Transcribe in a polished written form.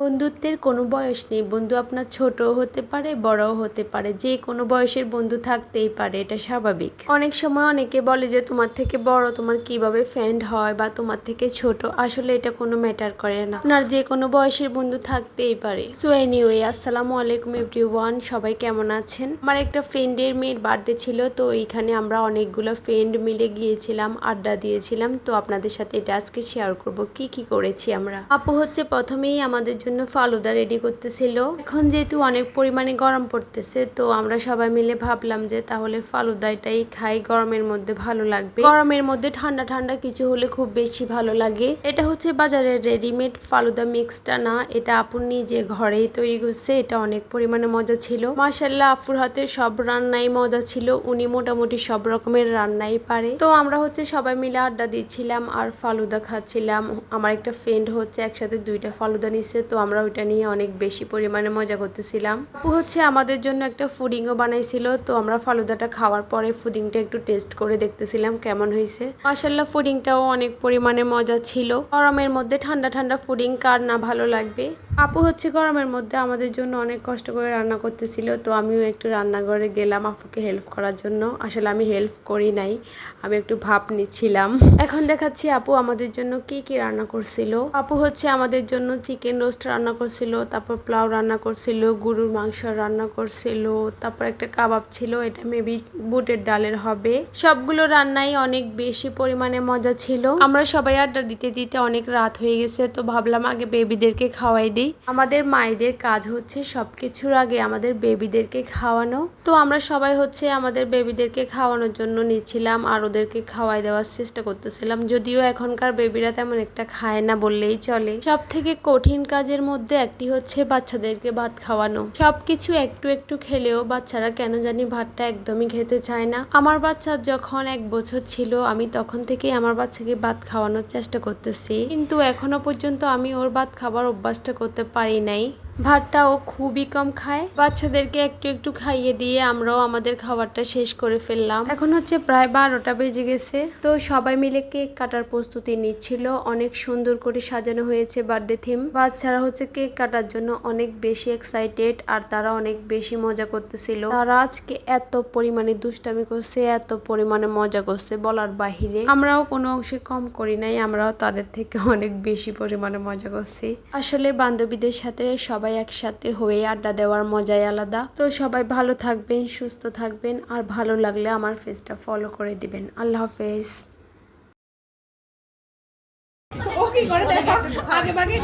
বন্ধুত্বের কোনো বয়স নেই। বন্ধু আপনার ছোটও হতে পারে, বড়ও হতে পারে, যে কোনো বয়সের বন্ধু থাকতেই পারে, এটা স্বাভাবিক। অনেক সময় অনেকে বলে যে তোমার থেকে বড় তোমার কিভাবে ফ্রেন্ড হয় বা তোমার থেকে ছোট, আসলে এটা কোনো ম্যাটার করে না। আপনার যে কোনো বয়সের বন্ধু থাকতেই পারে। সো এনিওয়ে, আসসালামু আলাইকুম এভরিওয়ান, সবাই কেমন আছেন? আমার একটা ফ্রেন্ডের মেয়ের বার্থডে ছিল, তো এইখানে আমরা অনেকগুলো ফ্রেন্ড মিলে গিয়েছিলাম, আড্ডা দিয়েছিলাম। তো আপনাদের সাথে এটা আজকে শেয়ার করব কি কি করেছি আমরা। আপু হচ্ছে প্রথমেই আমাদের জন্য ফালুদা রেডি করতেছিল। এখন যেহেতু অনেক পরিমাণে গরম পড়তেছে, তো আমরা সবাই মিলে ভাবলাম যে তাহলে ফালুদাটাই খাই, গরমের মধ্যে ভালো লাগবে। গরমের মধ্যে ঠান্ডা ঠান্ডা কিছু হলে খুব বেশি ভালো লাগে। এটা হচ্ছে বাজারের রেডিমেড ফালুদা মিক্সটা না, এটা আপু নিজে ঘরেই তৈরি করছে। এটা অনেক পরিমাণে মজা ছিল। মাশাআল্লাহ, আপুর হাতে সব রান্নাই মজা ছিল। উনি মোটামুটি সব রকমের রান্নাই পারে। তো আমরা হচ্ছে সবাই মিলে আড্ডা দিচ্ছিলাম আর ফালুদা খাচ্ছিলাম। আমার একটা ফ্রেন্ড হচ্ছে একসাথে 2টা ফালুদা নিছে, তো আমরা ওইটা নিয়ে অনেক বেশি পরিমাণে মজা করতেছিলাম। আপু হচ্ছে আমাদের জন্য একটা ফুডিংও বানাইছিল, তো আমরা ফালুদাটা খাওয়ার পরে ফুডিংটা একটু টেস্ট করে দেখতেছিলাম কেমন হয়েছে। মাশাআল্লাহ, ফুডিংটাও অনেক পরিমাণে মজা ছিল। গরমের মধ্যে ঠান্ডা ঠান্ডা ফুডিং কার না ভালো লাগবে। আপু হচ্ছে গরমের মধ্যে আমাদের জন্য অনেক কষ্ট করে রান্না করতেছিল, তো আমিও একটু রান্নাঘরে গেলাম আপুকে হেল্প করার জন্য। আসলে আমি হেল্প করি নাই, আমি একটু ভাপ নিচ্ছিলাম। এখন দেখাচ্ছি আপু আমাদের জন্য কি কি রান্না করছিল। আপু হচ্ছে আমাদের জন্য চিকেন রোস্ট রান্না করছিল, তারপর পোলাও রান্না করছিল, গরুর মাংস রান্না করছিল, তারপর একটা কাবাব ছিল, এটা মেবি বুটের ডালের হবে। সবগুলো রান্নাই অনেক বেশি পরিমাণে মজা ছিল। আমরা সবাই আড্ডা দিতে দিতে অনেক রাত হয়ে গেছে, তো ভাবলাম আগে বেবিদেরকে খাওয়াই দিই। আমাদের মায়েদের কাজ হচ্ছে সবকিছুর আগে আমাদের বেবিদেরকে খাওয়ানো। তো আমরা সবাই হচ্ছে আমাদের বেবিদেরকে খাওয়ানোর জন্য নিচ্ছিলাম আর ওদেরকে খাওয়াই দেওয়ার চেষ্টা করতেছিলাম। যদিও এখনকার বেবিরা তেমন একটা খায় না বললেই চলে। সব থেকে কঠিন কাজের মধ্যে একটি হচ্ছে বাচ্চাদেরকে ভাত খাওয়ানো। সবকিছু একটু একটু খেলেও বাচ্চারা কেন জানি ভাতটা একদমই খেতে চায় না। আমার বাচ্চা যখন 1 বছর ছিল, আমি তখন থেকেই আমার বাচ্চাকে ভাত খাওয়ানোর চেষ্টা করতেছি, কিন্তু এখনো পর্যন্ত আমি ওর ভাত খাবার অভ্যাসটা করতে পারি নাই। ভাতটা ও খুবই কম খায়। বাচ্চাদেরকে একটু একটু খাইয়ে দিয়ে আমরাও আমাদের খাবারটা শেষ করে ফেললাম। এখন হচ্ছে প্রায় 12টা বেজে গেছে, তো সবাই মিলে কেক কাটার প্রস্তুতি নিচ্ছিল। অনেক সুন্দর করে সাজানো হয়েছে বার্থডে থিম। বাচ্চারা হচ্ছে কেক কাটার জন্য অনেক বেশি এক্সাইটেড আর তারা অনেক বেশি মজা করতেছিল। তারা আজকে এত পরিমাণে দুষ্টামি করছে, এত পরিমাণে মজা করছে বলার বাহিরে। আমরাও কোনো অংশে কম করি নাই, আমরাও তাদের থেকে অনেক বেশি পরিমাণে মজা করছি। আসলে বান্ধবীদের সাথে সবাই একসাথে হয়ে আড্ডা দেওয়ার মজাই আলাদা। তো সবাই ভালো থাকবেন, সুস্থ থাকবেন, আর ভালো লাগলে আমার পেজটা ফলো করে দিবেন। আল্লাহ হাফেজ। ও কি করে দেখো আগে ভাগে